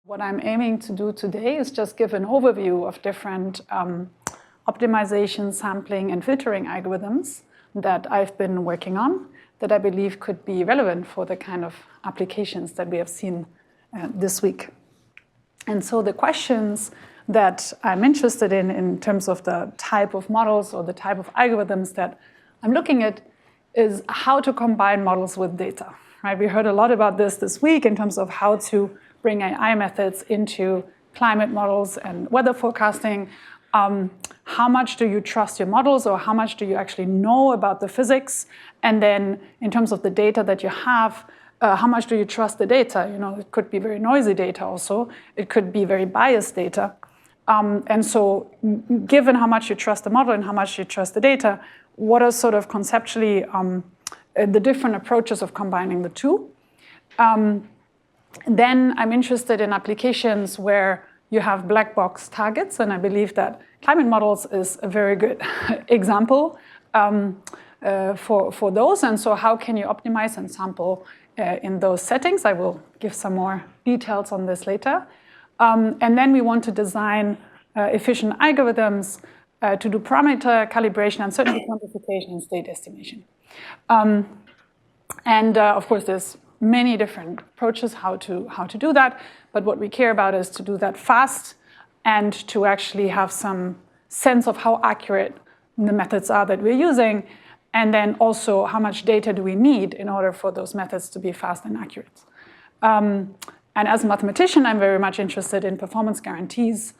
What I'm aiming to do today is just give an overview of different optimization, sampling, and filtering algorithms that I've been working on that I believe could be relevant for the kind of applications that we have seen this week. And so the questions that I'm interested in terms of the type of models or the type of algorithms that I'm looking at is how to combine models with data. Right? We heard a lot about this week in terms of how to bring AI methods into climate models and weather forecasting. How much do you trust your models, or how much do you actually know about the physics? And then in terms of the data that you have, how much do you trust the data? You know, it could be very noisy data also. It could be very biased data. And so given how much you trust the model and how much you trust the data, what are sort of conceptually the different approaches of combining the two? Then I'm interested in applications where you have black box targets, and I believe that climate models is a very good example for those. And so how can you optimize and sample in those settings? I will give some more details on this later. And then we want to design efficient algorithms to do parameter calibration, uncertainty quantification, and state estimation. Of course, there's many different approaches how to do that, but what we care about is to do that fast and to actually have some sense of how accurate the methods are that we're using, and then also how much data do we need in order for those methods to be fast and accurate. And as a mathematician, I'm very much interested in performance guarantees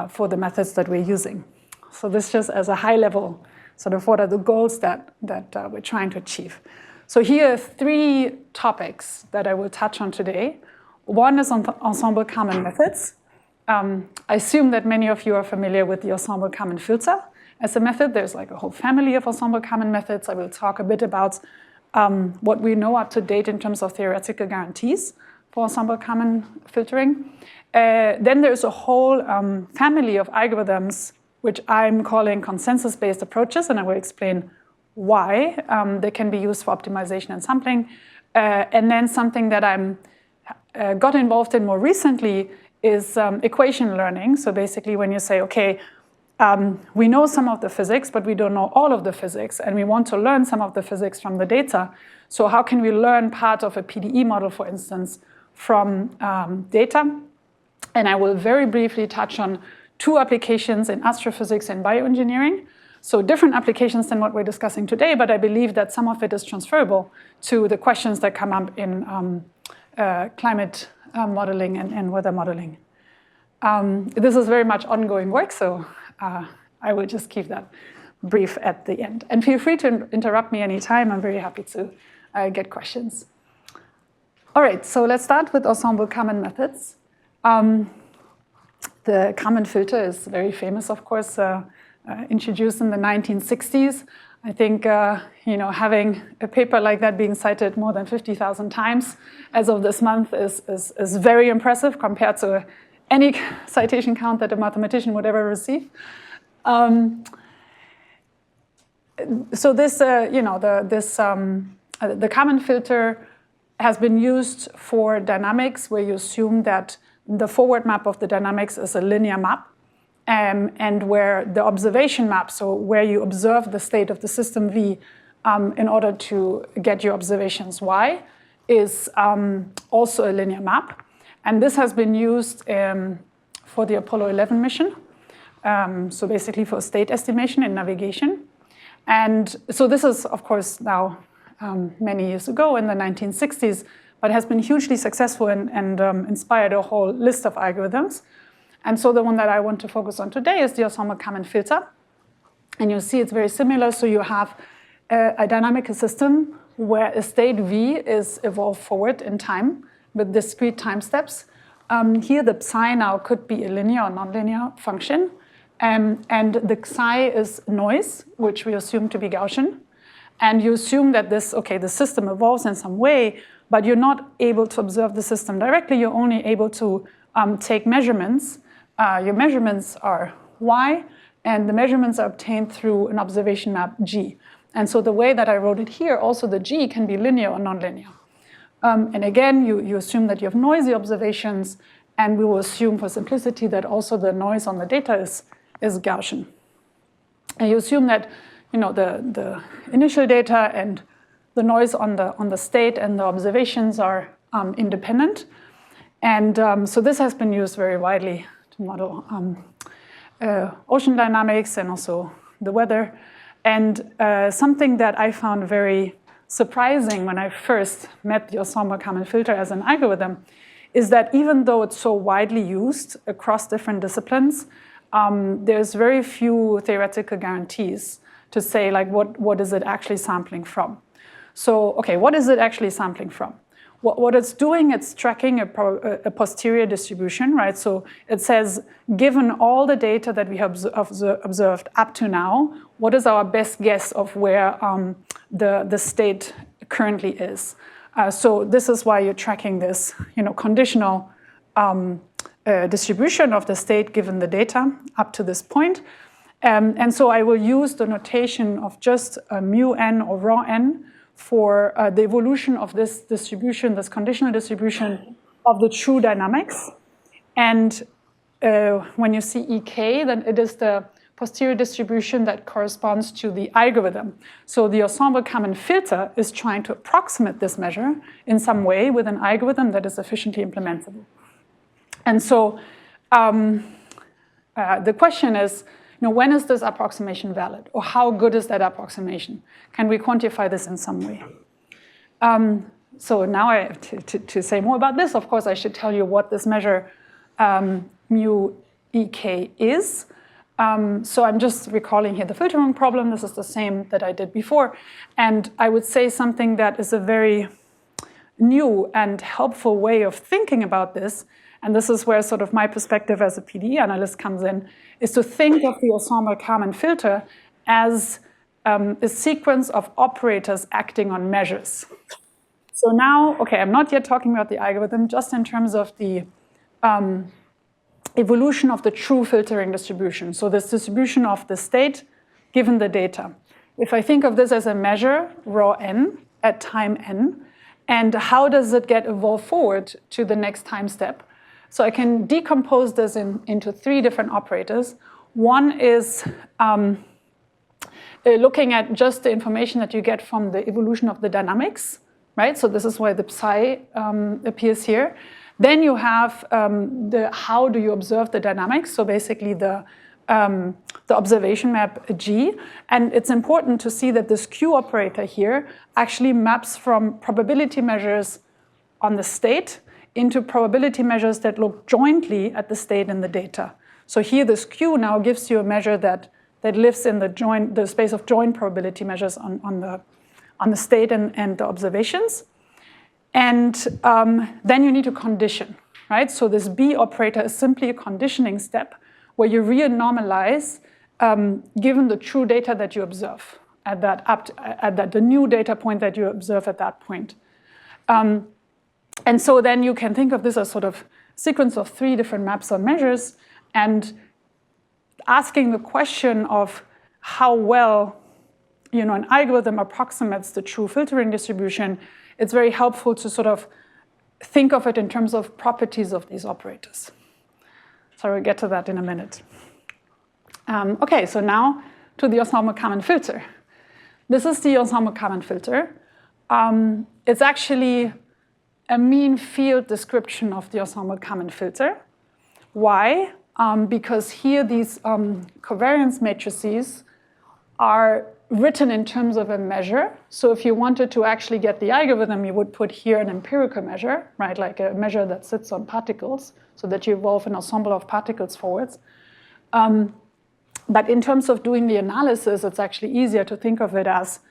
for the methods that we're using. So this just as a high level, sort of what are the goals that we're trying to achieve. So here are three topics that I will touch on today. One is on Ensemble Kalman methods. I assume that many of you are familiar with the Ensemble Kalman filter as a method. There's like a whole family of Ensemble Kalman methods. I will talk a bit about what we know up to date in terms of theoretical guarantees for Ensemble Kalman filtering. Then there's a whole family of algorithms which I'm calling consensus-based approaches, and I will explain why they can be used for optimization and sampling. And then something that I'm got involved in more recently is equation learning. So basically when you say, okay, we know some of the physics, but we don't know all of the physics, and we want to learn some of the physics from the data. So how can we learn part of a PDE model, for instance, from data? And I will very briefly touch on two applications in astrophysics and bioengineering. So different applications than what we're discussing today, but I believe that some of it is transferable to the questions that come up in climate modeling and weather modeling. This is very much ongoing work, so I will just keep that brief at the end. And feel free to interrupt me anytime. I'm very happy to get questions. All right, so let's start with Ensemble Kalman methods. The Kalman filter is very famous, of course, introduced in the 1960s. I think having a paper like that being cited more than 50,000 times as of this month is very impressive compared to any citation count that a mathematician would ever receive. So this, the Kalman filter has been used for dynamics where you assume that the forward map of the dynamics is a linear map. And where the observation map, so where you observe the state of the system V in order to get your observations Y, is also a linear map. And this has been used for the Apollo 11 mission, so basically for state estimation and navigation. And so this is, of course, now many years ago in the 1960s, but has been hugely successful and inspired a whole list of algorithms. And so the one that I want to focus on today is the Ensemble Kalman filter. And you'll see it's very similar. So you have a dynamic system where a state V is evolved forward in time with discrete time steps. Here the psi now could be a linear or nonlinear function. And the psi is noise, which we assume to be Gaussian. And you assume that the system evolves in some way, but you're not able to observe the system directly. You're only able to take measurements. Your measurements are Y, and the measurements are obtained through an observation map G. And so the way that I wrote it here, also the G can be linear or nonlinear. And again, you assume that you have noisy observations, And we will assume for simplicity that also the noise on the data is Gaussian. And you assume that the initial data and the noise on the state and the observations are independent. And so this has been used very widely to model ocean dynamics and also the weather. And something that I found very surprising when I first met the Ensemble Kalman filter as an algorithm is that even though it's so widely used across different disciplines, there's very few theoretical guarantees to say, like, what is it actually sampling from? So, okay, what is it actually sampling from? What it's doing, it's tracking a posterior distribution, right? So it says, given all the data that we have observed up to now, what is our best guess of where the state currently is? So this is why you're tracking this, conditional distribution of the state given the data up to this point. And so I will use the notation of just mu n or raw n for the evolution of this distribution, this conditional distribution of the true dynamics. And when you see EK, then it is the posterior distribution that corresponds to the algorithm. So the Ensemble Kalman filter is trying to approximate this measure in some way with an algorithm that is efficiently implementable. And so the question is, when is this approximation valid? Or how good is that approximation? Can we quantify this in some way? So now I have to say more about this. Of course, I should tell you what this measure mu EK is. So I'm just recalling here the filtering problem. This is the same that I did before. And I would say something that is a very new and helpful way of thinking about this, and this is where sort of my perspective as a PDE analyst comes in, is to think of the Ensemble Kalman filter as a sequence of operators acting on measures. So now, okay, I'm not yet talking about the algorithm, just in terms of the evolution of the true filtering distribution. So this distribution of the state given the data. If I think of this as a measure, raw n, at time n, and how does it get evolved forward to the next time step? So I can decompose this into three different operators. One is looking at just the information that you get from the evolution of the dynamics, right? So this is why the psi appears here. Then you have the how do you observe the dynamics, so basically the observation map G. And it's important to see that this Q operator here actually maps from probability measures on the state into probability measures that look jointly at the state and the data. So here this Q now gives you a measure that lives in the space of joint probability measures on the state and the observations. And then you need to condition, right? So this B operator is simply a conditioning step where you re-normalize given the true data that you observe at the new data point that you observe at that point. And so then you can think of this as sort of sequence of three different maps on measures, and asking the question of how well an algorithm approximates the true filtering distribution. It's very helpful to sort of think of it in terms of properties of these operators. So we'll get to that in a minute. Okay, so now to the Ensemble Kalman filter. This is the Ensemble Kalman filter. It's actually a mean field description of the Ensemble Kalman filter. Why? Because here these covariance matrices are written in terms of a measure. So if you wanted to actually get the algorithm, you would put here an empirical measure, right? Like a measure that sits on particles, so that you evolve an ensemble of particles forwards. But in terms of doing the analysis, it's actually easier to think of it as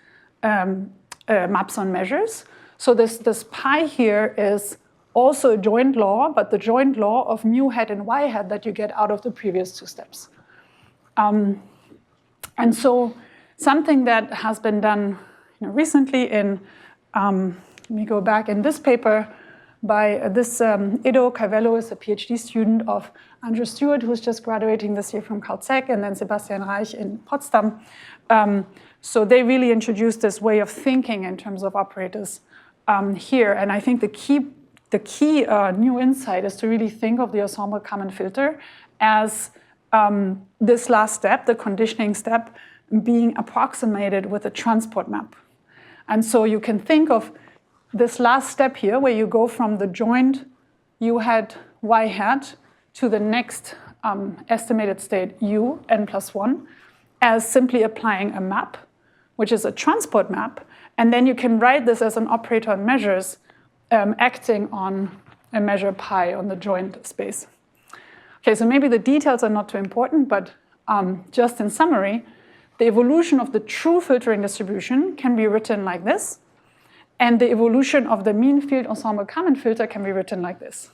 maps on measures. So this pi here is also a joint law, but the joint law of mu hat and y hat that you get out of the previous two steps. And so something that has been done recently in, let me go back in this paper by this Edo Cavello is a PhD student of Andrew Stewart, who's just graduating this year from Caltech, and then Sebastian Reich in Potsdam. So they really introduced this way of thinking in terms of operators here. And I think the the key new insight is to really think of the Ensemble Kalman filter as this last step, the conditioning step, being approximated with a transport map. And so you can think of this last step here, where you go from the joint u hat, y hat, to the next estimated state u, n plus 1, as simply applying a map, which is a transport map. And then you can write this as an operator on measures acting on a measure pi on the joint space. Okay, so maybe the details are not too important, but just in summary, the evolution of the true filtering distribution can be written like this, and the evolution of the mean field Ensemble Kalman filter can be written like this.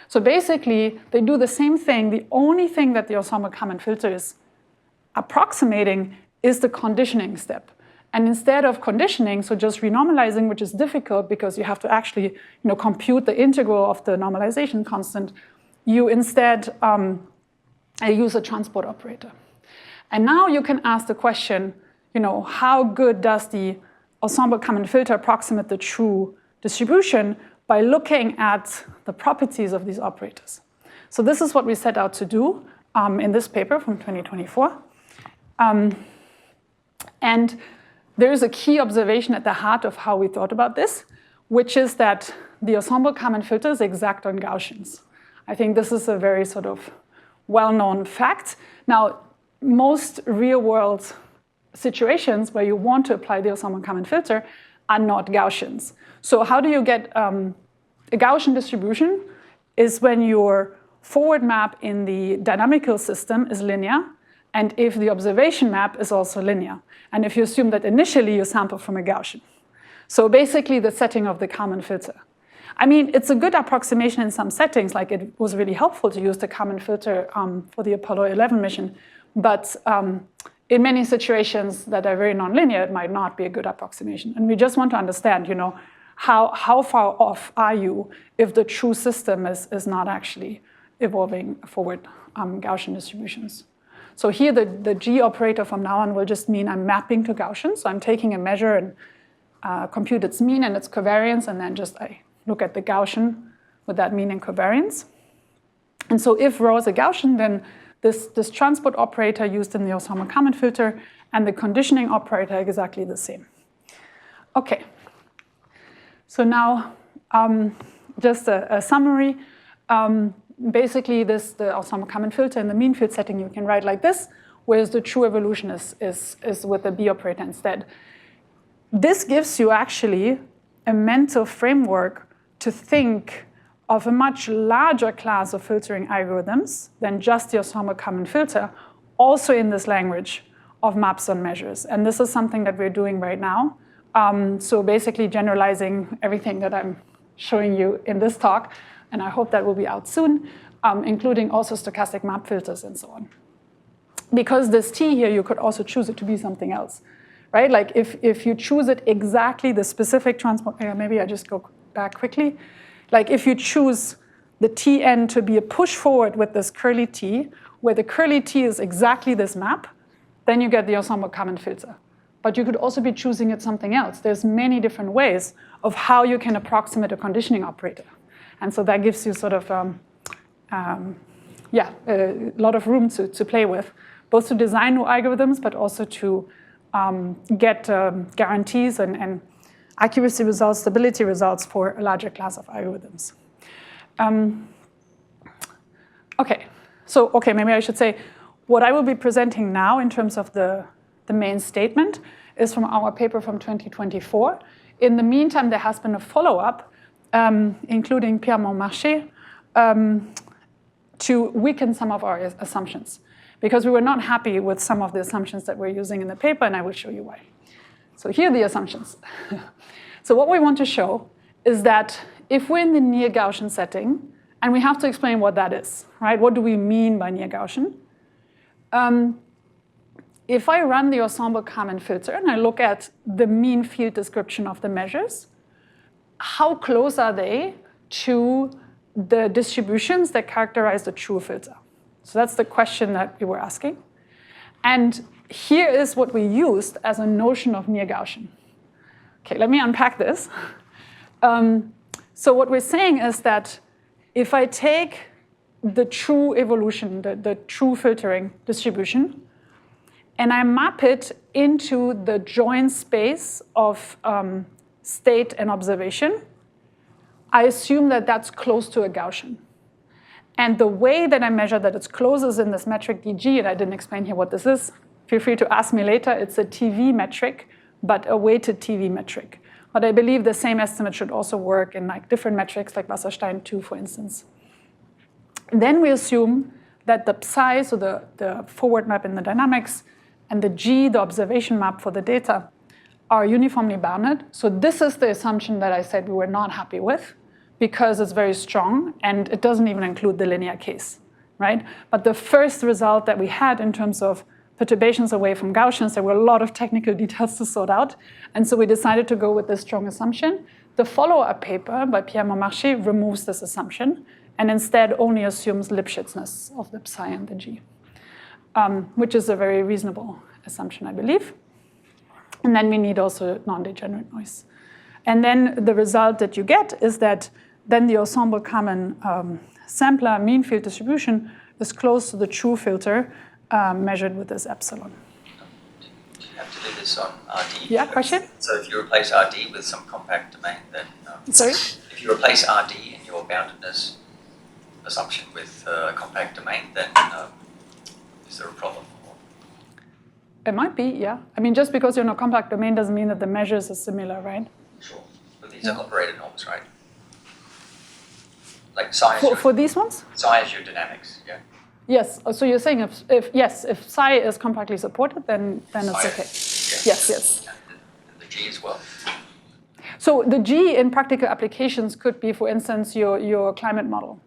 So basically, they do the same thing. The only thing that the Ensemble Kalman filter is approximating is the conditioning step. And instead of conditioning, so just renormalizing, which is difficult because you have to actually compute the integral of the normalization constant, you instead use a transport operator. And now you can ask the question, how good does the Ensemble Kalman filter approximate the true distribution by looking at the properties of these operators? So this is what we set out to do in this paper from 2024. And there is a key observation at the heart of how we thought about this, which is that the Ensemble Kalman filter is exact on Gaussians. I think this is a very sort of well-known fact. Now, most real-world situations where you want to apply the Ensemble Kalman filter are not Gaussians. So how do you get a Gaussian distribution? Is when your forward map in the dynamical system is linear, and if the observation map is also linear, and if you assume that initially you sample from a Gaussian. So basically the setting of the Kalman filter. I mean, it's a good approximation in some settings, like it was really helpful to use the Kalman filter for the Apollo 11 mission, but in many situations that are very nonlinear, it might not be a good approximation. And we just want to understand, how far off are you if the true system is not actually evolving forward Gaussian distributions. So here the G operator from now on will just mean I'm mapping to Gaussian. So I'm taking a measure and compute its mean and its covariance, and then just I look at the Gaussian with that mean and covariance. And so if rho is a Gaussian, then this transport operator used in the Ensemble Kalman filter and the conditioning operator are exactly the same. Okay. So now just a summary. Basically, the Ensemble Kalman filter in the mean field setting you can write like this, whereas the true evolution is with the B operator instead. This gives you actually a mental framework to think of a much larger class of filtering algorithms than just the Ensemble Kalman filter, also in this language of maps on measures. And this is something that we're doing right now. So basically generalizing everything that I'm showing you in this talk, and I hope that will be out soon, including also stochastic map filters and so on. Because this T here, you could also choose it to be something else, right? Like if you choose it exactly the specific transport, maybe I just go back quickly. Like if you choose the Tn to be a push forward with this curly T, where the curly T is exactly this map, then you get the Ensemble Kalman filter. But you could also be choosing it something else. There's many different ways of how you can approximate a conditioning operator. And so that gives you sort of, a lot of room to play with, both to design new algorithms, but also to get guarantees and accuracy results, stability results for a larger class of algorithms. Maybe I should say, what I will be presenting now in terms of the main statement is from our paper from 2024. In the meantime, there has been a follow-up, including Pierre Montmarché, to weaken some of our assumptions, because we were not happy with some of the assumptions that we're using in the paper, and I will show you why. So here are the assumptions. So what we want to show is that if we're in the near Gaussian setting, and we have to explain what that is, right? What do we mean by near Gaussian? If I run the Ensemble Kalman filter and I look at the mean field description of the measures, how close are they to the distributions that characterize the true filter? So that's the question that we were asking. And here is what we used as a notion of near Gaussian. Okay, let me unpack this. So what we're saying is that if I take the true evolution, the true filtering distribution, and I map it into the joint space of state and observation, I assume that that's close to a Gaussian. And the way that I measure that it's close is in this metric dg, and I didn't explain here what this is. Feel free to ask me later. It's a TV metric, but a weighted TV metric. But I believe the same estimate should also work in like different metrics, like Wasserstein 2, for instance. Then we assume that the psi, so the forward map in the dynamics, and the g, the observation map for the data, are uniformly bounded. So this is the assumption that I said we were not happy with, because it's very strong, and it doesn't even include the linear case, right? But the first result that we had in terms of perturbations away from Gaussians, there were a lot of technical details to sort out, and so we decided to go with this strong assumption. The follow-up paper by Pierre Montmarché removes this assumption, and instead only assumes Lipschitzness of the psi and the g, which is a very reasonable assumption, I believe. And then we need also non-degenerate noise. And then the result that you get is that then the Ensemble Kalman sampler mean field distribution is close to the true filter measured with this epsilon. Do you have to do this on RD? Yeah, question? So if you replace RD with some compact domain, then... Sorry? If you replace RD in your boundedness assumption with a compact domain, then is there a problem? It might be, yeah. I mean, just because you're in a compact domain doesn't mean that the measures are similar, right? Sure. But these are operator norms, right? Like psi is for these ones? Psi is your dynamics, yeah? Yes. So you're saying if psi is compactly supported, then it's okay. Yes. And the G as well. So the G in practical applications could be, for instance, your climate model.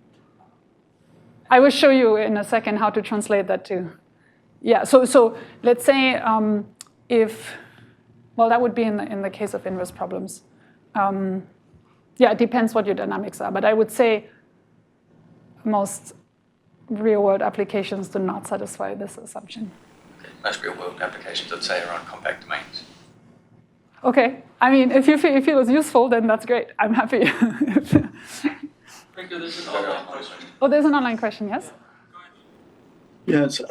I will show you in a second how to translate that too. Yeah. So let's say that would be in the case of inverse problems. It depends what your dynamics are, but I would say most real-world applications do not satisfy this assumption. Okay. Most real-world applications, let's say, are on compact domains. Okay. I mean, if you feel it's useful, then that's great. I'm happy. Franca, there's an online question. Oh, there's an online question, yes? Yes.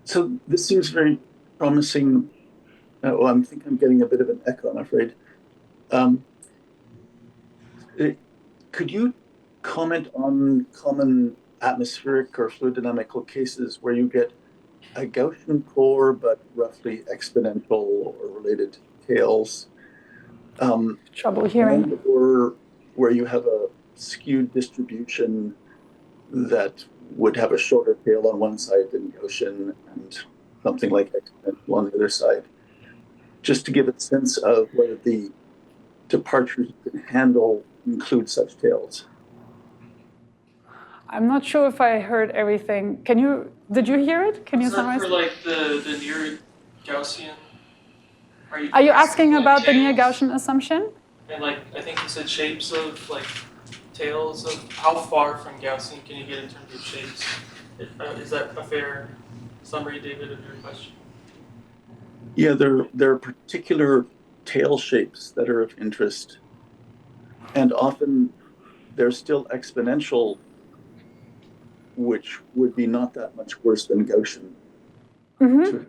So this seems very promising. I think I'm getting a bit of an echo, I'm afraid. Could you comment on common atmospheric or fluid dynamical cases where you get a Gaussian core but roughly exponential or related tails? Trouble hearing. Or where you have a skewed distribution that would have a shorter tail on one side than Gaussian and something like exponential on the other side, just to give a sense of whether the departures you can handle include such tails. I'm not sure if I heard everything. Did you hear it? Can you summarize? For like the near Gaussian? Are you asking about the near Gaussian assumption? And like, I think you said shapes of like tails of how far from Gaussian can you get in terms of shapes? Is that a fair summary, David, of your question? Yeah, there are particular tail shapes that are of interest, and often they're still exponential, which would be not that much worse than Gaussian. Mm-hmm.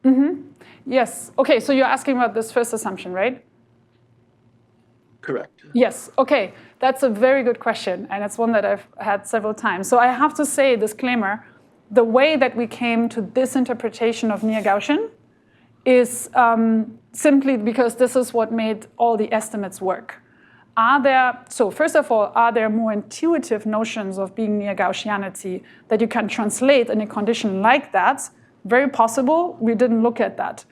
Mm-hmm. Yes. Okay, so you're asking about this first assumption, right? Correct. Yes. Okay, that's a very good question, and it's one that I've had several times. So I have to say, disclaimer, the way that we came to this interpretation of near Gaussian is simply because this is what made all the estimates work. So first of all, are there more intuitive notions of being near Gaussianity that you can translate in a condition like that? Very possible. We didn't look at that.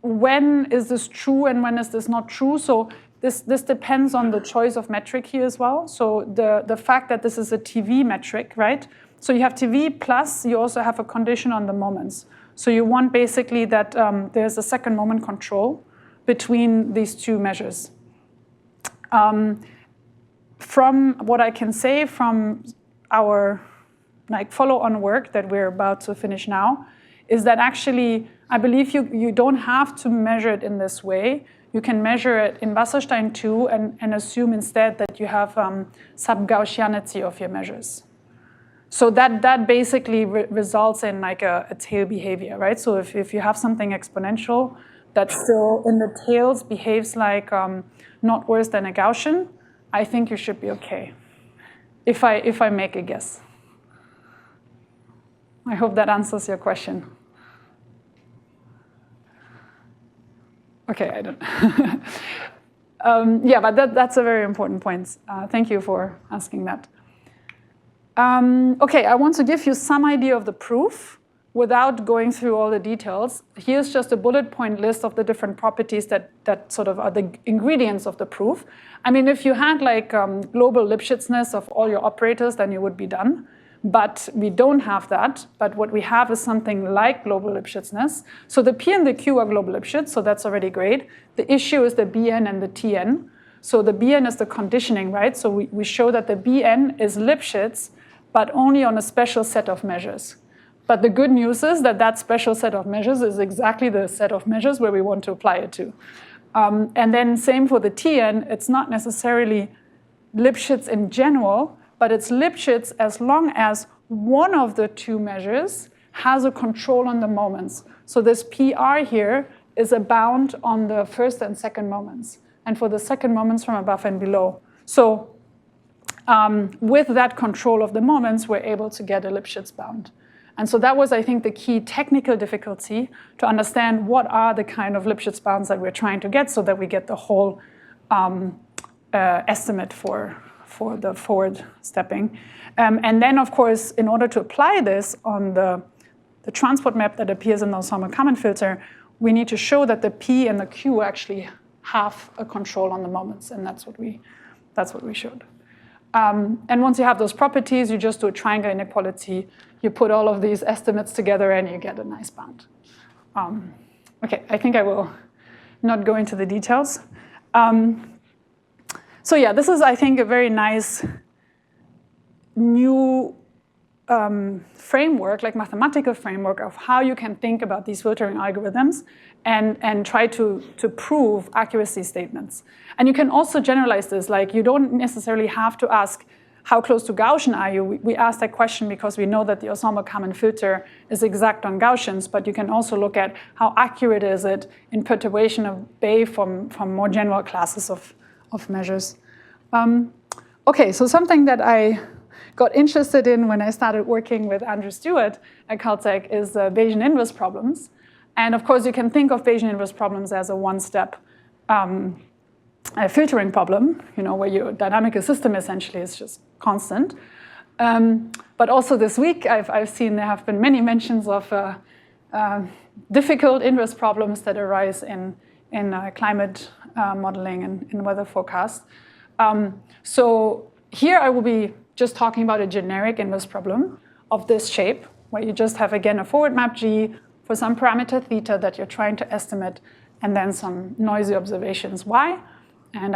When is this true and when is this not true? So this depends on the choice of metric here as well. So the fact that this is a TV metric, right? So you have TV plus you also have a condition on the moments. So you want basically that there's a second moment control between these two measures. From what I can say from our follow-on work that we're about to finish now, is that actually I believe you don't have to measure it in this way. you can measure it in Wasserstein 2 and assume instead that you have sub-Gaussianity of your measures. So that basically results in like a tail behavior, right? So if you have something exponential that still in the tails behaves like not worse than a Gaussian, I think you should be okay, if I make a guess. I hope that answers your question. Okay, I don't. Yeah, but that's a very important point. Thank you for asking that. Okay, I want to give you some idea of the proof without going through all the details. Here's just a bullet point list of the different properties that sort of are the ingredients of the proof. I mean, if you had like global Lipschitzness of all your operators, then you would be done. But we don't have that. But what we have is something like global Lipschitzness. So the P and the Q are global Lipschitz, so that's already great. The issue is the Bn and the Tn. So the Bn is the conditioning, right? So we show that the Bn is Lipschitz, but only on a special set of measures. But the good news is that that special set of measures is exactly the set of measures where we want to apply it to. And then same for the Tn, it's not necessarily Lipschitz in general, but it's Lipschitz as long as one of the two measures has a control on the moments. So this PR here is a bound on the first and second moments, and for the second moments from above and below. So with that control of the moments, we're able to get a Lipschitz bound. And so that was, I think, the key technical difficulty to understand what are the kind of Lipschitz bounds that we're trying to get so that we get the whole estimate for the forward stepping. And then, of course, in order to apply this on the transport map that appears in the Ensemble Kalman filter, we need to show that the P and the Q actually have a control on the moments, and that's what we showed. And once you have those properties, you just do a triangle inequality. You put all of these estimates together, and you get a nice bound. Okay, I think I will not go into the details. So yeah, this is, I think, a very nice new framework, like mathematical framework of how you can think about these filtering algorithms and try to prove accuracy statements. And you can also generalize this, like you don't necessarily have to ask how close to Gaussian are you. We asked that question because we know that the Ensemble Kalman filter is exact on Gaussians, but you can also look at how accurate is it in perturbation of Bay from more general classes of measures. Okay, so something that I got interested in when I started working with Andrew Stewart at Caltech is Bayesian inverse problems. And of course, you can think of Bayesian inverse problems as a one-step filtering problem, where your dynamical system essentially is just constant. But also this week, I've seen there have been many mentions of difficult inverse problems that arise in climate modeling and in weather forecast. So here I will be just talking about a generic inverse problem of this shape, where you just have, again, a forward map G for some parameter theta that you're trying to estimate, and then some noisy observations Y. And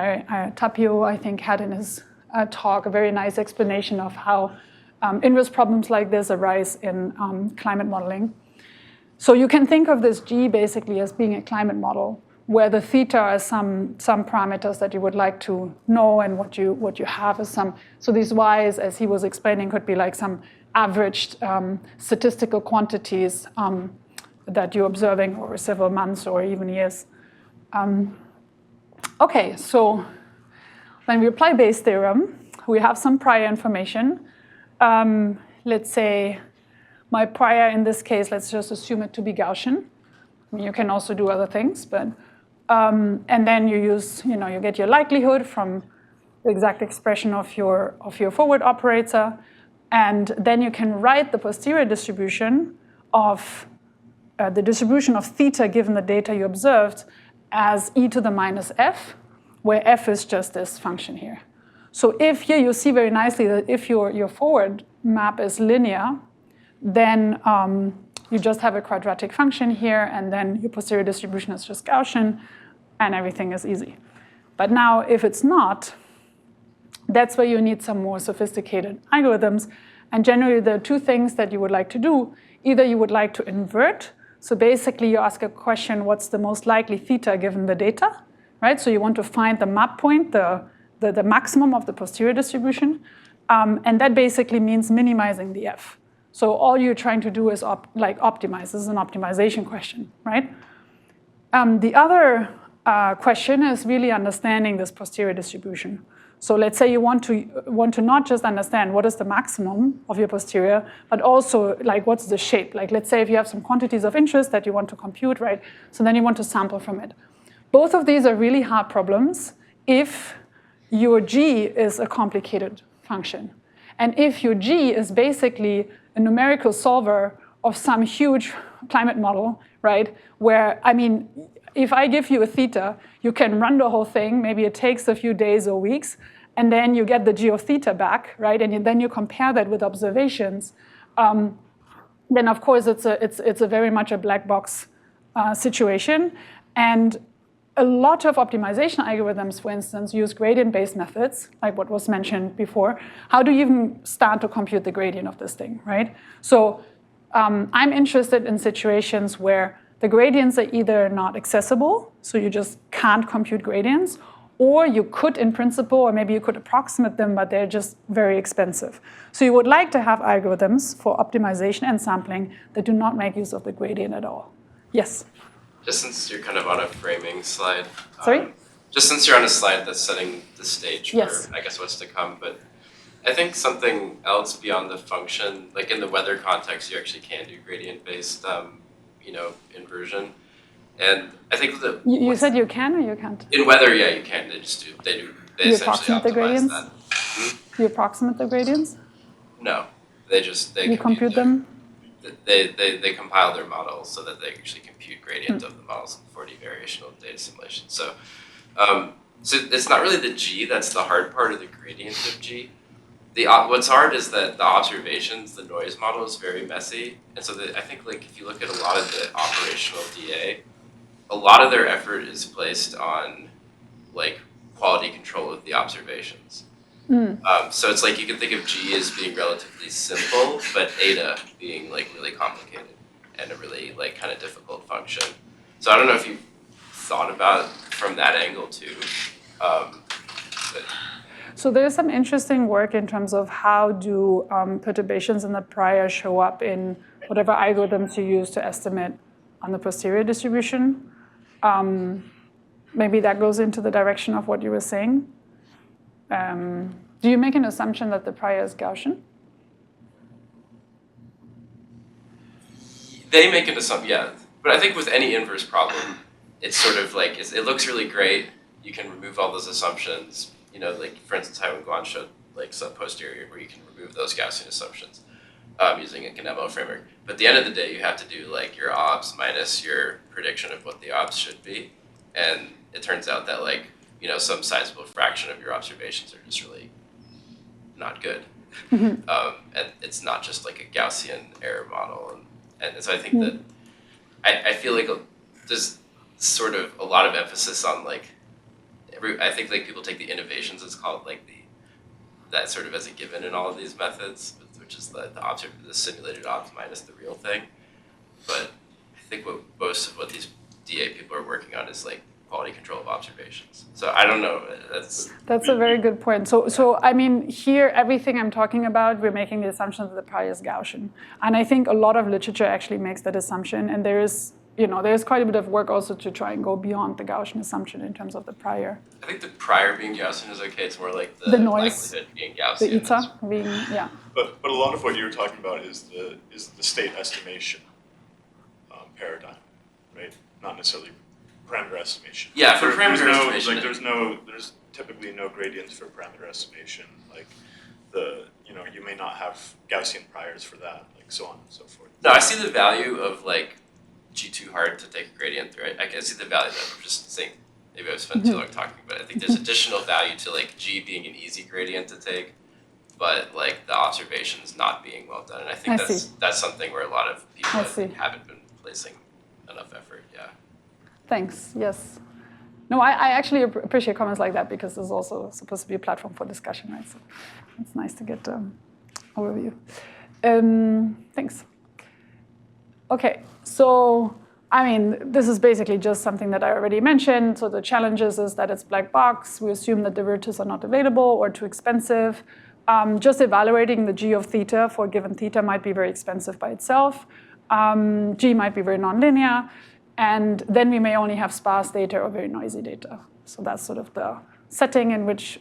Tapio, I think, had in his talk a very nice explanation of how inverse problems like this arise in climate modeling. So you can think of this G basically as being a climate model, where the theta are some parameters that you would like to know, and what you have is some. So these Y's, as he was explaining, could be like some averaged statistical quantities that you're observing over several months or even years. Okay, so when we apply Bayes' theorem, we have some prior information. Let's say my prior in this case, let's just assume it to be Gaussian. I mean, you can also do other things, but and then you use, you get your likelihood from the exact expression of your forward operator, and then you can write the posterior distribution of the distribution of theta given the data you observed as e to the minus f, where f is just this function here. So if here you see very nicely that if your forward map is linear, then you just have a quadratic function here, and then your posterior distribution is just Gaussian, and everything is easy. But now, if it's not, that's where you need some more sophisticated algorithms. And generally, there are two things that you would like to do. Either you would like to invert. So basically, you ask a question, what's the most likely theta given the data? right? So you want to find the map point, the maximum of the posterior distribution. And that basically means minimizing the F. So all you're trying to do is optimize. This is an optimization question, right? The other question is really understanding this posterior distribution. So let's say you want to not just understand what is the maximum of your posterior, but also like what's the shape. Like let's say if you have some quantities of interest that you want to compute, right? So then you want to sample from it. Both of these are really hard problems if your G is a complicated function. And if your G is basically a numerical solver of some huge climate model, right? Where, I mean, if I give you a theta, you can run the whole thing. Maybe it takes a few days or weeks, and then you get the G of theta back, right? And then you compare that with observations. Then, of course, it's a very much a black box situation. And a lot of optimization algorithms, for instance, use gradient-based methods, like what was mentioned before. How do you even start to compute the gradient of this thing, right? So I'm interested in situations where the gradients are either not accessible, so you just can't compute gradients, or you could in principle, or maybe you could approximate them, but they're just very expensive. So you would like to have algorithms for optimization and sampling that do not make use of the gradient at all. Yes? Just since you're kind of on a framing slide. Sorry? Just since you're on a slide that's setting the stage Yes. for, I guess, what's to come, but I think something else beyond the function, like in the weather context, you actually can do gradient-based, inversion. And I think that You said you can or you can't? in weather, yeah, you can. They You essentially approximate the optimize gradients? that. You approximate the gradients? No, they You compute them? They compile their models so that they actually compute gradient of the models in 4D variational data simulation. So it's not really the G that's the hard part of the gradient of G. What's hard is that the observations, the noise model is very messy, and so I think like if you look at a lot of the operational DA, a lot of their effort is placed on like quality control of the observations. So it's like you can think of G as being relatively simple, but Eta being like really complicated and a really like kind of difficult function. So I don't know if you thought about it from that angle too. So there's some interesting work in terms of how do perturbations in the prior show up in whatever algorithms you use to estimate on the posterior distribution. Maybe that goes into the direction of what you were saying. Do you make an assumption that the prior is Gaussian? They make an assumption, yeah. But I think with any inverse problem, it's sort of like, it looks really great. You can remove all those assumptions. Like for instance, Guan showed like sub posterior where you can remove those Gaussian assumptions using a Ganemo framework. But at the end of the day, you have to do like your obs minus your prediction of what the obs should be. And it turns out that like, some sizable fraction of your observations are just really not good. And it's not just like a Gaussian error model. And so I think that I feel like there's sort of a lot of emphasis on like, I think like people take the innovations, it's called like that sort of as a given in all of these methods, which is the simulated obs minus the real thing. But I think most of what these DA people are working on is like quality control of observations. So I don't know. That's a very good point. So I mean, here everything I'm talking about, we're making the assumption that the prior is Gaussian, and I think a lot of literature actually makes that assumption. And there's quite a bit of work also to try and go beyond the Gaussian assumption in terms of the prior. I think the prior being Gaussian is okay. It's more like the noise, likelihood being Gaussian. The eta being, yeah. But a lot of what you're talking about is the state estimation paradigm, right? Not necessarily parameter estimation. Yeah, for parameter estimation. There's typically no gradients for parameter estimation. Like you may not have Gaussian priors for that, like so on and so forth. No, I see the value of like G2 hard to take a gradient through it. I can see the value of that. I'm just saying, maybe I've spent too long talking, but I think there's additional value to like G being an easy gradient to take, but like the observations not being well done. And I think that's something where a lot of people haven't been placing enough effort. Yeah. Thanks. Yes. No, I actually appreciate comments like that because this is also supposed to be a platform for discussion, right? So it's nice to get overview. Thanks. Okay, so I mean, this is basically just something that I already mentioned. So the challenges is that it's black box. We assume that derivatives are not available or too expensive. Just evaluating the g of theta for a given theta might be very expensive by itself. G might be very nonlinear. And then we may only have sparse data or very noisy data. So that's sort of the setting in which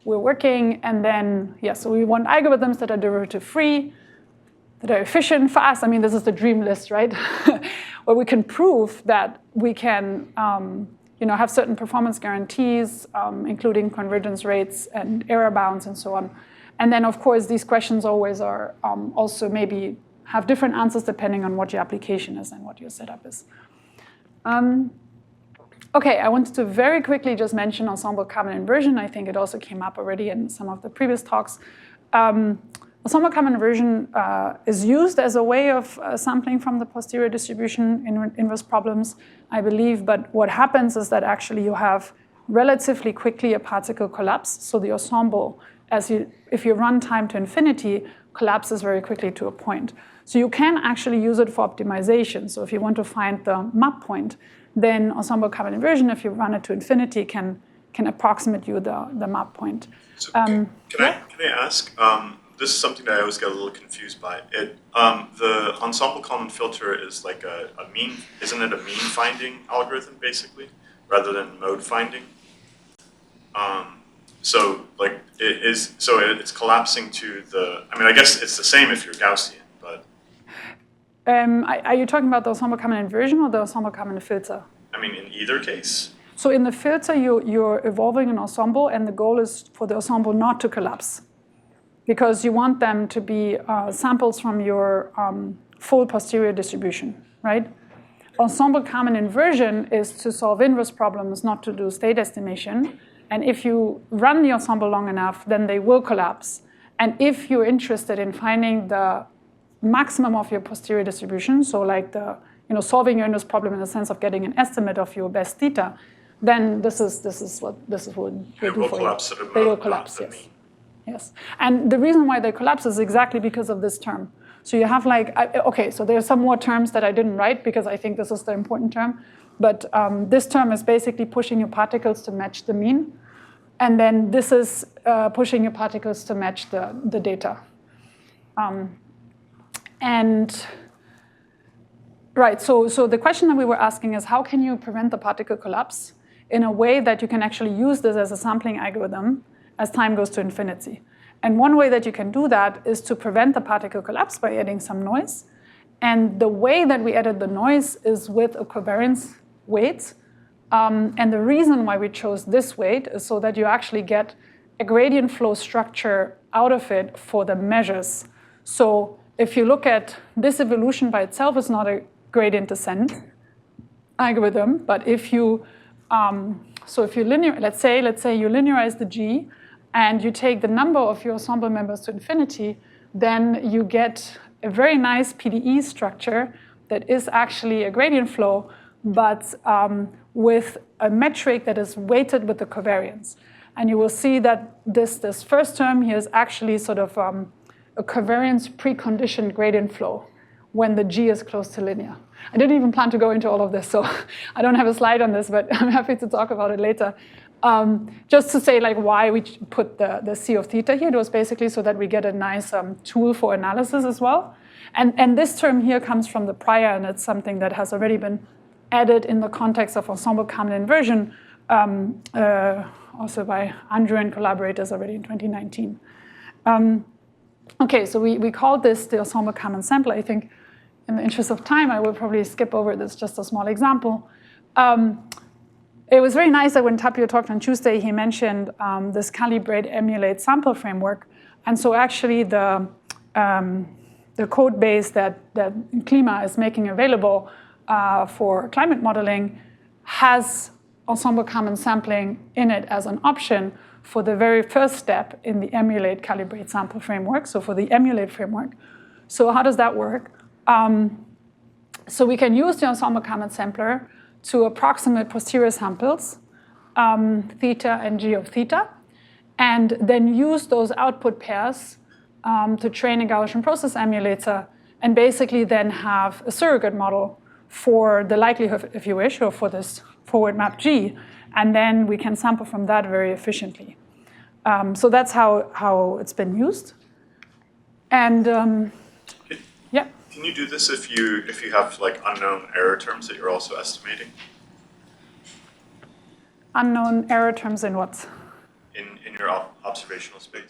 we're working. And then, yeah, so we want algorithms that are derivative-free, that are efficient, fast. I mean, this is the dream list, right? Where we can prove that we can have certain performance guarantees, including convergence rates and error bounds and so on. And then, of course, these questions always are also maybe have different answers depending on what your application is and what your setup is. Okay, I wanted to very quickly just mention Ensemble Kalman inversion. I think it also came up already in some of the previous talks. Ensemble Kalman inversion is used as a way of sampling from the posterior distribution in inverse problems, I believe. But what happens is that actually you have relatively quickly a particle collapse. So the ensemble, if you run time to infinity, collapses very quickly to a point. So you can actually use it for optimization. So if you want to find the map point, then Ensemble Kalman inversion, if you run it to infinity, can approximate you the map point. So can I ask? This is something that I always get a little confused by. The Ensemble Kalman filter is like a mean, isn't it a mean finding algorithm basically, rather than mode finding? So it's collapsing to the. I mean, I guess it's the same if you're Gaussian, but. Are you talking about the Ensemble Kalman inversion or the Ensemble Kalman filter? I mean, in either case. So in the filter, you're evolving an ensemble, and the goal is for the ensemble not to collapse, because you want them to be samples from your full posterior distribution, right? Ensemble Kalman inversion is to solve inverse problems, not to do state estimation. And if you run the ensemble long enough, then they will collapse. And if you're interested in finding the maximum of your posterior distribution, so like solving your inverse problem in the sense of getting an estimate of your best theta, then this is what we'll do for you. They will collapse, yes. Yes, and the reason why they collapse is exactly because of this term. So you have so there are some more terms that I didn't write because I think this is the important term. But this term is basically pushing your particles to match the mean. And then this is pushing your particles to match the data. So the question that we were asking is, how can you prevent the particle collapse in a way that you can actually use this as a sampling algorithm as time goes to infinity? And one way that you can do that is to prevent the particle collapse by adding some noise. And the way that we added the noise is with a covariance weight. And the reason why we chose this weight is so that you actually get a gradient flow structure out of it for the measures. So if you look at this evolution by itself, is not a gradient descent algorithm, but if you let's say you linearize the G and you take the number of your ensemble members to infinity, then you get a very nice PDE structure that is actually a gradient flow, but with a metric that is weighted with the covariance. And you will see that this first term here is actually sort of a covariance preconditioned gradient flow when the G is close to linear. I didn't even plan to go into all of this, so I don't have a slide on this, but I'm happy to talk about it later. Just to say why we put the C of theta here, it was basically so that we get a nice tool for analysis as well. And this term here comes from the prior, and it's something that has already been added in the context of Ensemble Kalman inversion, also by Andrew and collaborators already in 2019. Okay, so we called this the Ensemble Kalman sampler. I think in the interest of time, I will probably skip over this, just a small example. It was very nice that when Tapio talked on Tuesday, he mentioned this calibrate, emulate, sample framework. And so actually the code base that Klima is making available for climate modeling has Ensemble Kalman sampling in it as an option for the very first step in the emulate, calibrate, sample framework, so for the emulate framework. So how does that work? So we can use the Ensemble Kalman sampler to approximate posterior samples, theta and G of theta, and then use those output pairs to train a Gaussian process emulator, and basically then have a surrogate model for the likelihood, if you wish, or for this forward map G, and then we can sample from that very efficiently. So that's how it's been used. And yeah. Can you do this if you have like unknown error terms that you're also estimating? Unknown error terms in what? In your observational space,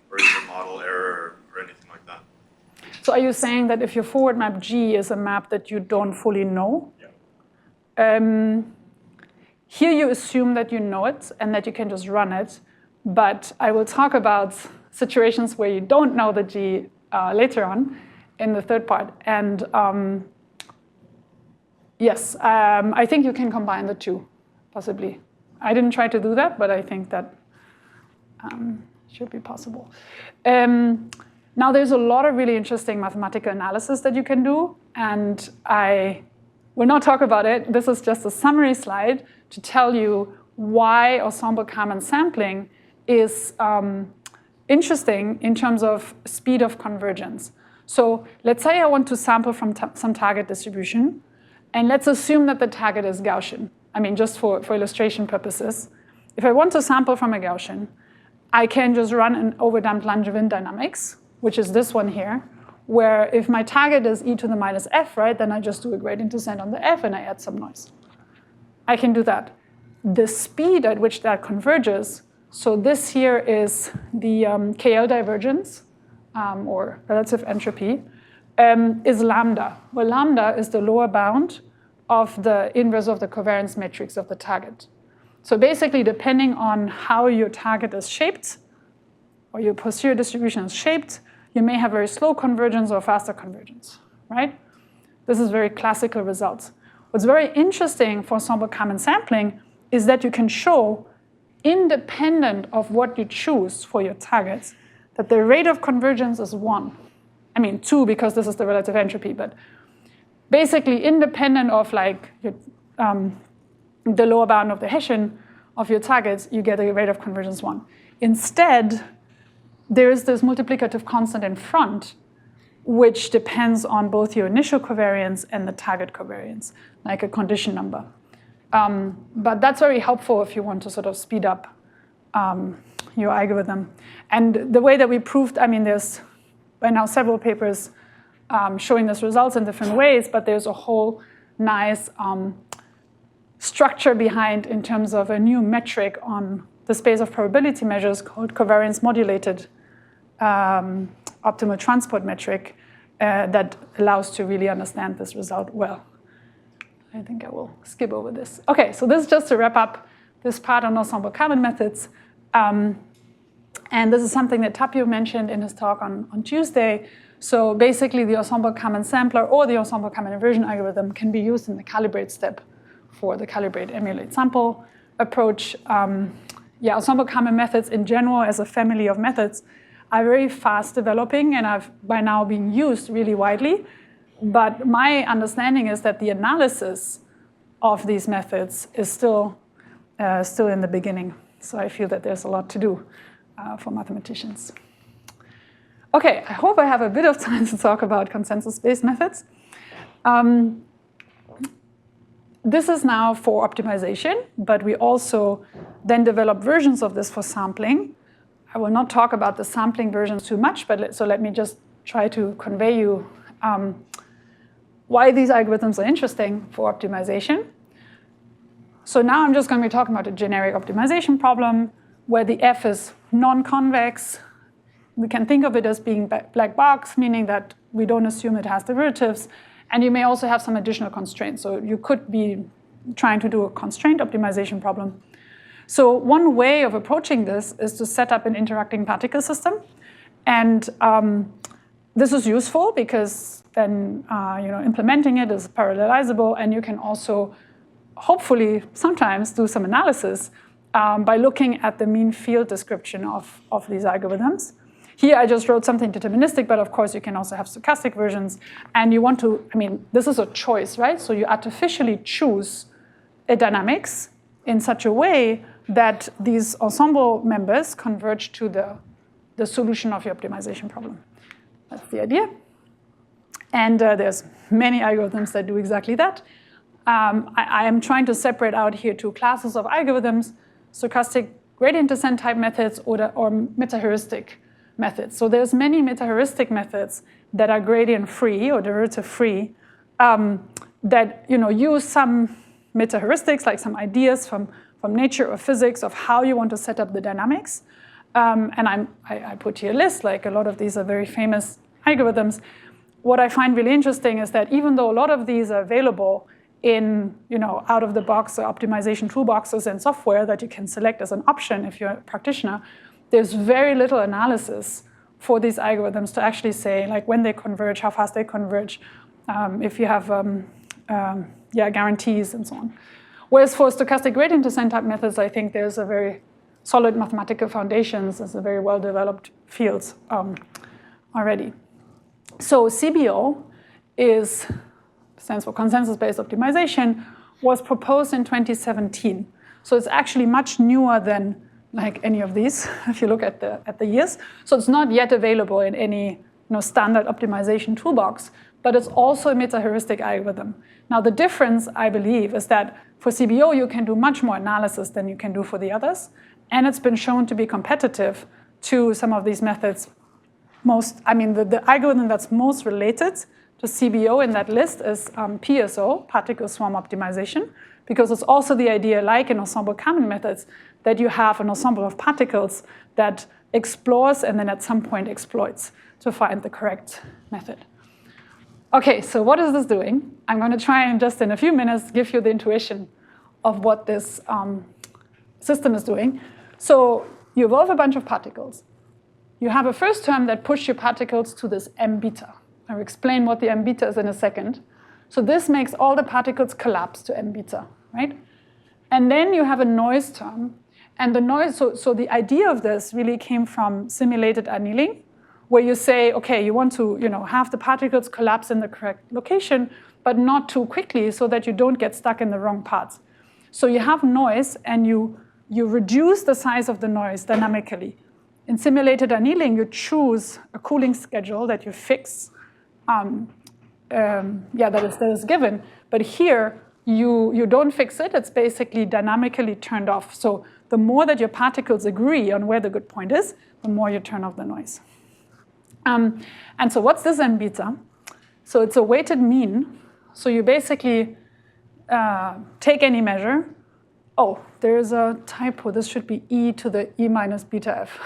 or in your model error, or anything like that. So are you saying that if your forward map G is a map that you don't fully know? Yeah. Here you assume that you know it and that you can just run it, but I will talk about situations where you don't know the G later on in the third part. And yes, I think you can combine the two, possibly. I didn't try to do that, but I think that should be possible. Now, there's a lot of really interesting mathematical analysis that you can do, and I will not talk about it. This is just a summary slide to tell you why Ensemble Kalman sampling is interesting in terms of speed of convergence. So let's say I want to sample from some target distribution, and let's assume that the target is Gaussian. I mean, just for illustration purposes. If I want to sample from a Gaussian, I can just run an overdamped Langevin dynamics, which is this one here, where if my target is e to the minus f, right, then I just do a gradient descent on the f and I add some noise. I can do that. The speed at which that converges, so this here is the KL divergence, or relative entropy, is lambda, where lambda is the lower bound of the inverse of the covariance matrix of the target. So basically, depending on how your target is shaped, or your posterior distribution is shaped, you may have very slow convergence or faster convergence, right? This is very classical results. What's very interesting for Ensemble Kalman sampling is that you can show, independent of what you choose for your targets, that the rate of convergence is 1. I mean, 2 because this is the relative entropy, but basically independent of like your, the lower bound of the Hessian of your targets, you get a rate of convergence 1. Instead, there is this multiplicative constant in front, which depends on both your initial covariance and the target covariance, like a condition number. But that's very helpful if you want to sort of speed up your algorithm. And the way that we proved, I mean, there's by now several papers showing this results in different ways, but there's a whole nice structure behind in terms of a new metric on the space of probability measures called covariance modulated optimal transport metric that allows to really understand this result well. I think I will skip over this. Okay, so this is just to wrap up this part on Ensemble Kalman methods. And this is something that Tapio mentioned in his talk on Tuesday. So basically, the Ensemble Kalman sampler or the Ensemble Kalman inversion algorithm can be used in the calibrate step for the calibrate emulate sample approach. Ensemble Kalman methods in general as a family of methods are very fast developing and have by now been used really widely. But my understanding is that the analysis of these methods is still in the beginning. So I feel that there's a lot to do for mathematicians. Okay, I hope I have a bit of time to talk about consensus-based methods. This is now for optimization, but we also then develop versions of this for sampling. I will not talk about the sampling versions too much, but so let me just try to convey you why these algorithms are interesting for optimization. So now I'm just going to be talking about a generic optimization problem where the F is non-convex. We can think of it as being black box, meaning that we don't assume it has derivatives. And you may also have some additional constraints. So you could be trying to do a constraint optimization problem. So one way of approaching this is to set up an interacting particle system. And this is useful because then implementing it is parallelizable, and you can also hopefully sometimes do some analysis by looking at the mean field description of these algorithms. Here I just wrote something deterministic, but of course you can also have stochastic versions. And you want to, this is a choice, right? So you artificially choose a dynamics in such a way that these ensemble members converge to the solution of your optimization problem. That's the idea. And there's many algorithms that do exactly that. I am trying to separate out here two classes of algorithms, stochastic gradient descent type methods or metaheuristic methods. So there's many metaheuristic methods that are gradient free or derivative free that use some metaheuristics, like some ideas from nature or physics of how you want to set up the dynamics. And I put here a list, like a lot of these are very famous algorithms. What I find really interesting is that even though a lot of these are available in out-of-the-box optimization toolboxes and software that you can select as an option if you're a practitioner, there's very little analysis for these algorithms to actually say, like, when they converge, how fast they converge, if you have guarantees and so on. Whereas for stochastic gradient descent type methods, I think there's a very solid mathematical foundations. It's a very well-developed field already. So CBO stands for consensus-based optimization, was proposed in 2017. So it's actually much newer than like any of these, if you look at the years. So it's not yet available in any standard optimization toolbox, but it's also a metaheuristic algorithm. Now the difference, I believe, is that for CBO you can do much more analysis than you can do for the others, and it's been shown to be competitive to some of these methods. The algorithm that's most related to CBO in that list is PSO, particle swarm optimization, because it's also the idea, like in Ensemble Kalman methods, that you have an ensemble of particles that explores and then at some point exploits to find the correct method. Okay, so what is this doing? I'm going to try and just in a few minutes give you the intuition of what this system is doing. So you evolve a bunch of particles. You have a first term that pushes your particles to this m beta. I'll explain what the m beta is in a second. So this makes all the particles collapse to m beta, right? And then you have a noise term. And the noise, so the idea of this really came from simulated annealing, where you say, okay, you want to have the particles collapse in the correct location, but not too quickly so that you don't get stuck in the wrong parts. So you have noise, and you reduce the size of the noise dynamically. In simulated annealing, you choose a cooling schedule that you fix, that is given. But here, you don't fix it. It's basically dynamically turned off. So the more that your particles agree on where the good point is, the more you turn off the noise. And so what's this m beta? So it's a weighted mean. So you basically take any measure. Oh, there's a typo. This should be e to the e minus beta f.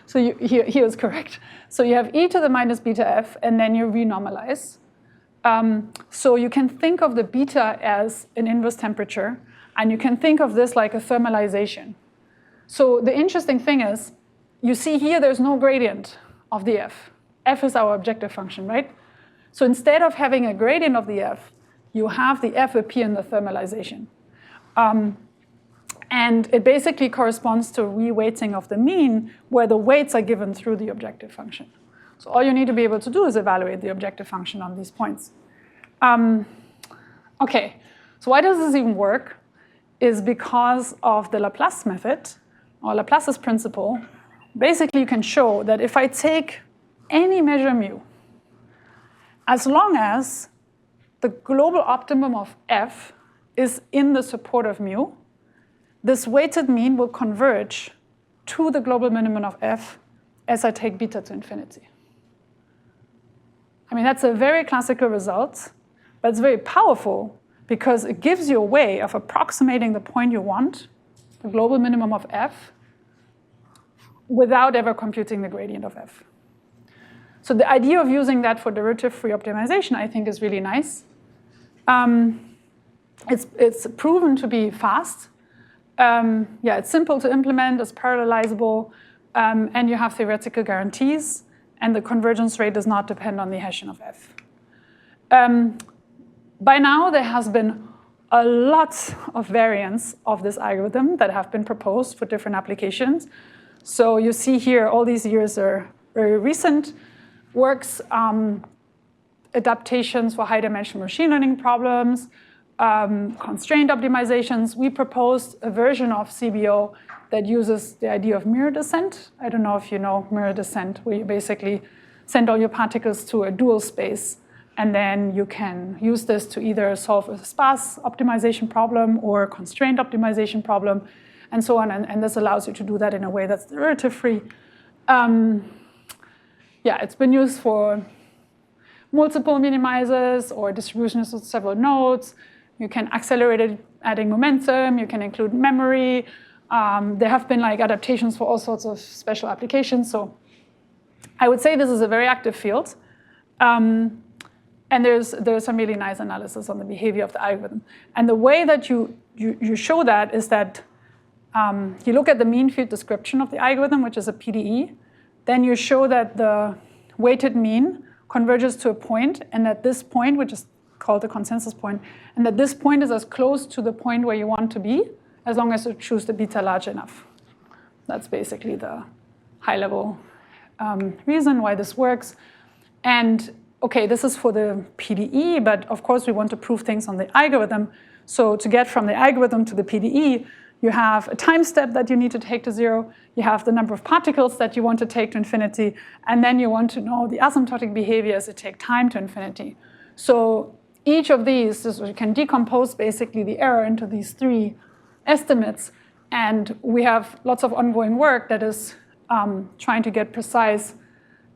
So here is correct. So you have e to the minus beta f, and then you renormalize. So you can think of the beta as an inverse temperature, and you can think of this like a thermalization. So the interesting thing is, you see here there's no gradient of the f. F is our objective function, right? So instead of having a gradient of the f, you have the f appear in the thermalization. And it basically corresponds to reweighting of the mean, where the weights are given through the objective function. So all you need to be able to do is evaluate the objective function on these points. Okay, so why does this even work? Is because of the Laplace method, or Laplace's principle. Basically, you can show that if I take any measure mu, as long as the global optimum of f is in the support of mu, this weighted mean will converge to the global minimum of f as I take beta to infinity. I mean, that's a very classical result, but it's very powerful because it gives you a way of approximating the point you want, the global minimum of f, without ever computing the gradient of f. So the idea of using that for derivative-free optimization, I think, is really nice. It's proven to be fast. It's simple to implement, it's parallelizable, and you have theoretical guarantees, and the convergence rate does not depend on the Hessian of f. By now, there has been a lot of variants of this algorithm that have been proposed for different applications. So you see here, all these years are very recent works, adaptations for high-dimensional machine learning problems, constraint optimizations. We proposed a version of CBO that uses the idea of mirror descent. I don't know if you know mirror descent, where you basically send all your particles to a dual space And then you can use this to either solve a sparse optimization problem or a constrained optimization problem, and so on. And this allows you to do that in a way that's derivative-free. Yeah, it's been used for multiple minimizers or distributions with several nodes. You can accelerate it, adding momentum. You can include memory. There have been like adaptations for all sorts of special applications. So I would say this is a very active field. And there's some really nice analysis on the behavior of the algorithm. And the way that you show that is that you look at the mean field description of the algorithm, which is a PDE. Then you show that the weighted mean converges to a point, and that this point, which is called the consensus point, and that this point is as close to the point where you want to be, as long as you choose the beta large enough. That's basically the high-level reason why this works. And okay, this is for the PDE, but of course we want to prove things on the algorithm. So to get from the algorithm to the PDE, you have a time step that you need to take to 0. You have the number of particles that you want to take to infinity. And then you want to know the asymptotic behavior as it takes time to infinity. So each of these, you can decompose basically the error into these 3 estimates. And we have lots of ongoing work that is trying to get precise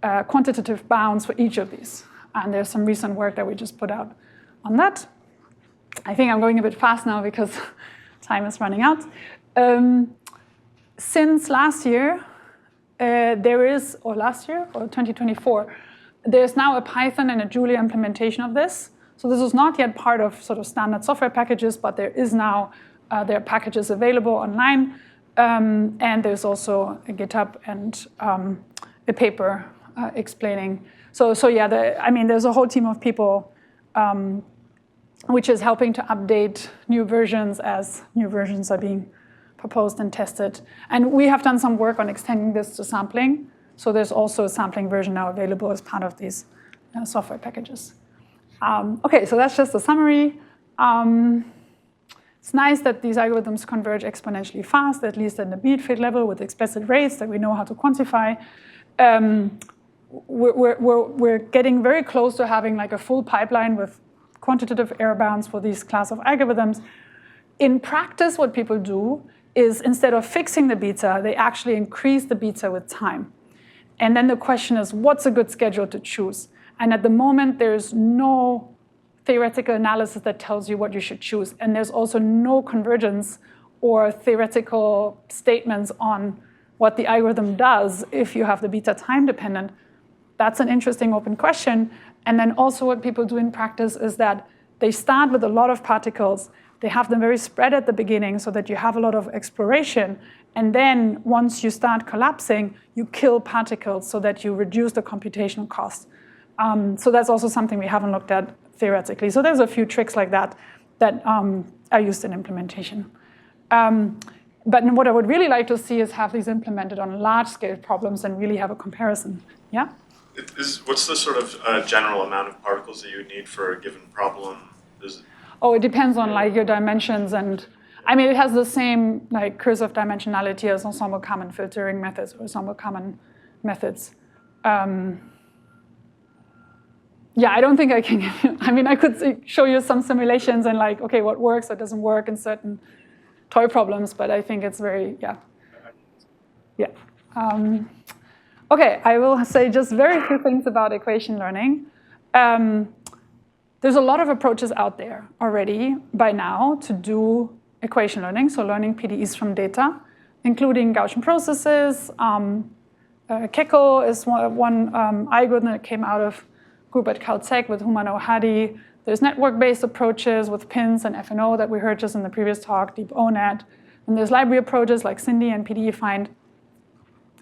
quantitative bounds for each of these. And there's some recent work that we just put out on that. I think I'm going a bit fast now because time is running out. Since last year, or 2024, there's now a Python and a Julia implementation of this. So this is not yet part of sort of standard software packages, but there is now, there are packages available online. And there's also a GitHub and a paper explaining. So yeah, I mean, there's a whole team of people which is helping to update new versions as new versions are being proposed and tested. And we have done some work on extending this to sampling. So there's also a sampling version now available as part of these software packages. Okay, so that's just a summary. It's nice that these algorithms converge exponentially fast, at least at the mean-fit level with explicit rates that we know how to quantify. We're getting very close to having like a full pipeline with quantitative error bounds for these class of algorithms. In practice, what people do is instead of fixing the beta, they actually increase the beta with time. And then the question is, what's a good schedule to choose? And at the moment, there's no theoretical analysis that tells you what you should choose. And there's also no convergence or theoretical statements on what the algorithm does if you have the beta time dependent. That's an interesting open question. And then also what people do in practice is that they start with a lot of particles. They have them very spread at the beginning so that you have a lot of exploration. And then once you start collapsing, you kill particles so that you reduce the computational cost. So that's also something we haven't looked at theoretically. So there's a few tricks like that that are used in implementation. But what I would really like to see is have these implemented on large-scale problems and really have a comparison. Yeah? What's the sort of general amount of particles that you would need for a given problem? It depends on like your dimensions, and I mean it has the same like cursive dimensionality as Ensemble Kalman filtering methods or Ensemble Kalman methods. Yeah, I don't think I can give you, I mean I could show you some simulations and like, okay, what works, what doesn't work in certain toy problems, but I think it's very, yeah. Okay, I will say just very few things about equation learning. There's a lot of approaches out there already by now to do equation learning, so learning PDEs from data, including Gaussian processes. Kekko is one algorithm that came out of a group at Caltech with Humano Hadi. There's network-based approaches with pins and FNO that we heard just in the previous talk, Deep ONet. And there's library approaches like Cindy and PDE find,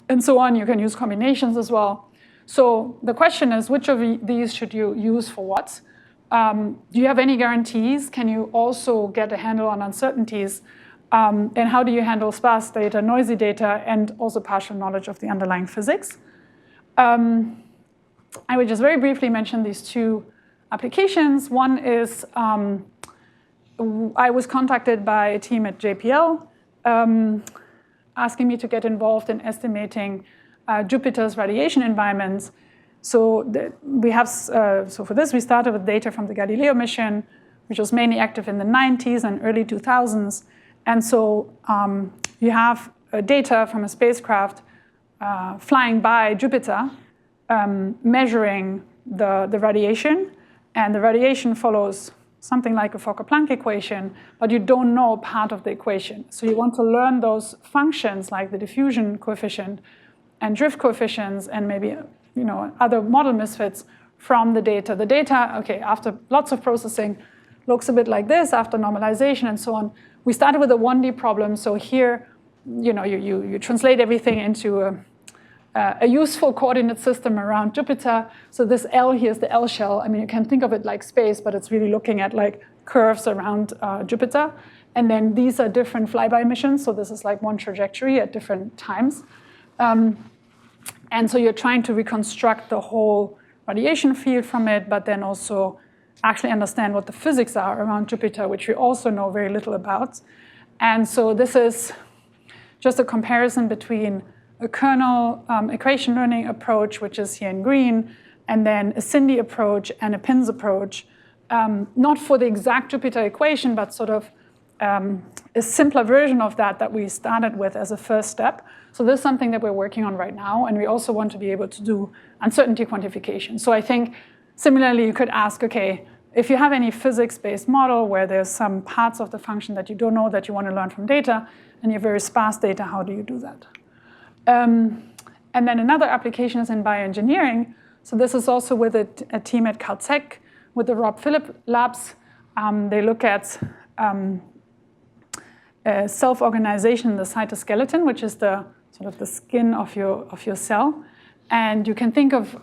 and so on. You can use combinations as well. So the question is, which of these should you use for what? Do you have any guarantees? Can you also get a handle on uncertainties? And how do you handle sparse data, noisy data, and also partial knowledge of the underlying physics? I would just very briefly mention these two applications. One is, I was contacted by a team at JPL asking me to get involved in estimating Jupiter's radiation environments. So we have, so for this, we started with data from the Galileo mission, which was mainly active in the 90s and early 2000s. And so you have data from a spacecraft flying by Jupiter, measuring the radiation. And the radiation follows something like a Fokker-Planck equation, but you don't know part of the equation. So you want to learn those functions like the diffusion coefficient and drift coefficients and maybe other model misfits from the data. The data, okay, after lots of processing, looks a bit like this after normalization and so on. We started with a 1D problem. So here, you translate everything into a useful coordinate system around Jupiter. So this L here is the L shell. I mean, you can think of it like space, but it's really looking at like curves around Jupiter. And then these are different flyby missions. So this is like one trajectory at different times. And so you're trying to reconstruct the whole radiation field from it, but then also actually understand what the physics are around Jupiter, which we also know very little about. And so this is just a comparison between a kernel equation learning approach, which is here in green, and then a SINDI approach and a PINS approach, not for the exact Jupiter equation, but sort of a simpler version of that we started with as a first step. So this is something that we're working on right now, and we also want to be able to do uncertainty quantification. So I think similarly, you could ask, okay, if you have any physics-based model where there's some parts of the function that you don't know that you want to learn from data, and you have very sparse data, how do you do that? And then another application is in bioengineering. So this is also with a team at Caltech with the Rob Philipp labs. They look at self-organization in the cytoskeleton, which is the sort of the skin of your cell. And you can think of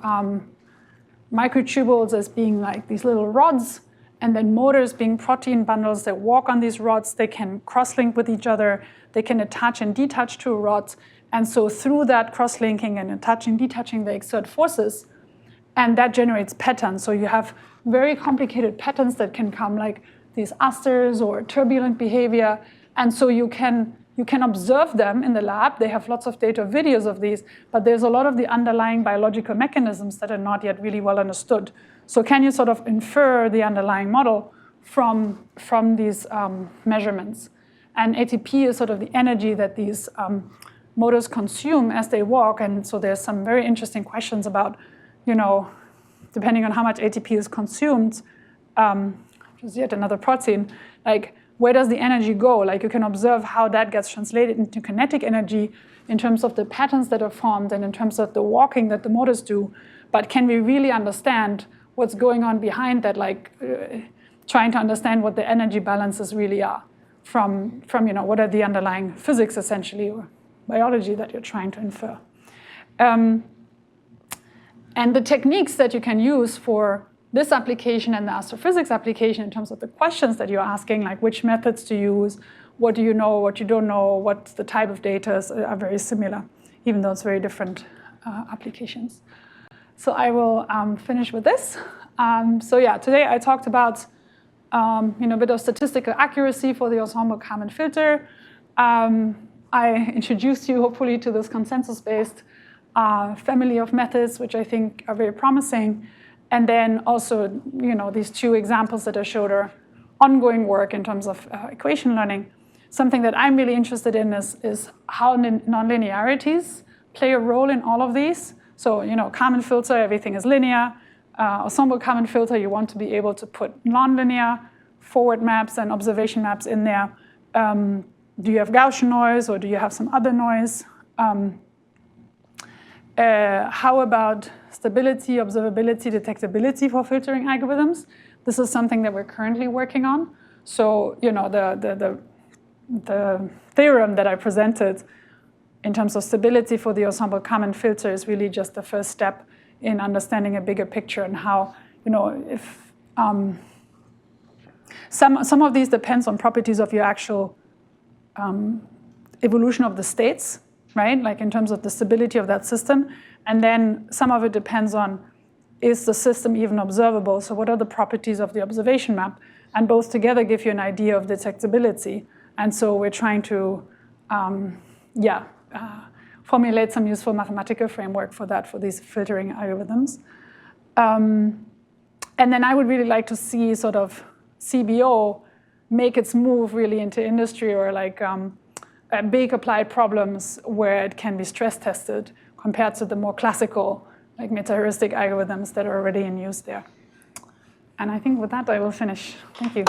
microtubules as being like these little rods, and then motors being protein bundles that walk on these rods. They can cross-link with each other. They can attach and detach to rods. And so through that cross-linking and attaching, detaching, they exert forces, and that generates patterns. So you have very complicated patterns that can come like these asters or turbulent behavior. And so you can observe them in the lab. They have lots of data videos of these, but there's a lot of the underlying biological mechanisms that are not yet really well understood. So can you sort of infer the underlying model from these measurements? And ATP is sort of the energy that these motors consume as they walk. And so there's some very interesting questions about, depending on how much ATP is consumed, which is yet another protein, like where does the energy go? Like you can observe how that gets translated into kinetic energy in terms of the patterns that are formed and in terms of the walking that the motors do. But can we really understand what's going on behind that, like trying to understand what the energy balances really are from what are the underlying physics essentially, or biology that you're trying to infer. And the techniques that you can use for this application and the astrophysics application in terms of the questions that you're asking, like which methods to use, what do you know, what you don't know, what's the type of data, are very similar, even though it's very different applications. So I will finish with this. So yeah, today I talked about a bit of statistical accuracy for the Ensemble Kalman filter. I introduced you, hopefully, to this consensus-based family of methods, which I think are very promising. And then also, these two examples that I showed are ongoing work in terms of equation learning. Something that I'm really interested in is how nonlinearities play a role in all of these. So, Kalman filter, everything is linear. Ensemble Kalman filter, you want to be able to put nonlinear forward maps and observation maps in there. Do you have Gaussian noise or do you have some other noise? How about stability, observability, detectability for filtering algorithms? This is something that we're currently working on. So, the theorem that I presented in terms of stability for the Ensemble Kalman filter is really just the first step in understanding a bigger picture and how, if some of these depends on properties of your actual evolution of the states, right? Like in terms of the stability of that system. And then some of it depends on, is the system even observable? So what are the properties of the observation map? And both together give you an idea of detectability. And so we're trying to, formulate some useful mathematical framework for that, for these filtering algorithms. And then I would really like to see sort of CBO make its move really into industry, or like big applied problems where it can be stress tested compared to the more classical like meta-heuristic algorithms that are already in use there. And I think with that I will finish. Thank you.